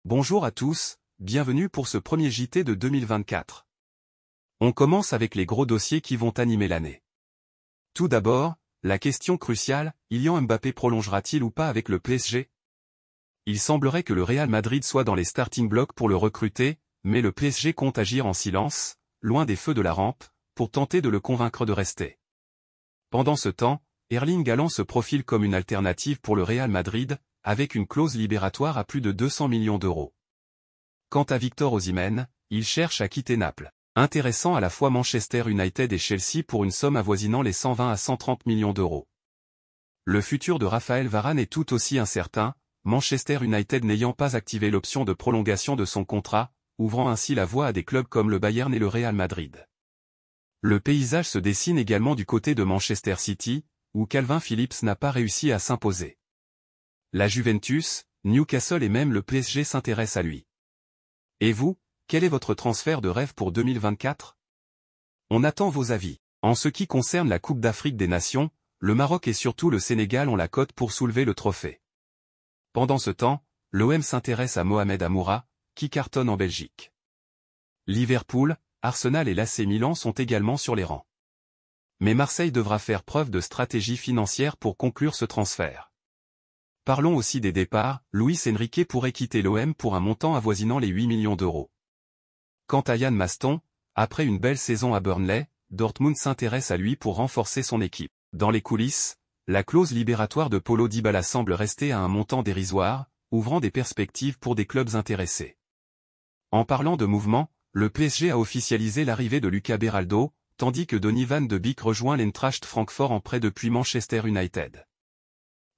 Bonjour à tous, bienvenue pour ce premier JT de 2024. On commence avec les gros dossiers qui vont animer l'année. Tout d'abord, la question cruciale, Kylian Mbappé prolongera-t-il ou pas avec le PSG? Il semblerait que le Real Madrid soit dans les starting blocks pour le recruter, mais le PSG compte agir en silence, loin des feux de la rampe, pour tenter de le convaincre de rester. Pendant ce temps, Erling Haaland se profile comme une alternative pour le Real Madrid, avec une clause libératoire à plus de 200 millions d'euros. Quant à Victor Osimhen, il cherche à quitter Naples, intéressant à la fois Manchester United et Chelsea pour une somme avoisinant les 120 à 130 millions d'euros. Le futur de Raphaël Varane est tout aussi incertain, Manchester United n'ayant pas activé l'option de prolongation de son contrat, ouvrant ainsi la voie à des clubs comme le Bayern et le Real Madrid. Le paysage se dessine également du côté de Manchester City, où Calvin Phillips n'a pas réussi à s'imposer. La Juventus, Newcastle et même le PSG s'intéressent à lui. Et vous, quel est votre transfert de rêve pour 2024? On attend vos avis. En ce qui concerne la Coupe d'Afrique des Nations, le Maroc et surtout le Sénégal ont la cote pour soulever le trophée. Pendant ce temps, l'OM s'intéresse à Mohamed Amoura, qui cartonne en Belgique. Liverpool, Arsenal et l'AC Milan sont également sur les rangs. Mais Marseille devra faire preuve de stratégie financière pour conclure ce transfert. Parlons aussi des départs, Luis Enrique pourrait quitter l'OM pour un montant avoisinant les 8 millions d'euros. Quant à Yann Maston, après une belle saison à Burnley, Dortmund s'intéresse à lui pour renforcer son équipe. Dans les coulisses, la clause libératoire de Paulo Dybala semble rester à un montant dérisoire, ouvrant des perspectives pour des clubs intéressés. En parlant de mouvement, le PSG a officialisé l'arrivée de Lucas Beraldo, tandis que Donny van de Beek rejoint l'Eintracht Francfort en prêt depuis Manchester United.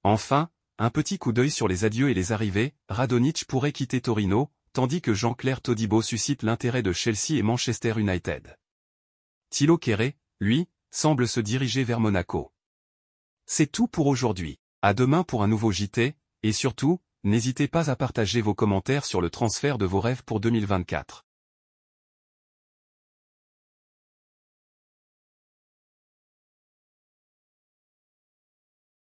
Enfin, un petit coup d'œil sur les adieux et les arrivées, Radonjic pourrait quitter Torino, tandis que Jean-Claire Todibo suscite l'intérêt de Chelsea et Manchester United. Thilo Kehrer, lui, semble se diriger vers Monaco. C'est tout pour aujourd'hui. À demain pour un nouveau JT, et surtout, n'hésitez pas à partager vos commentaires sur le transfert de vos rêves pour 2024.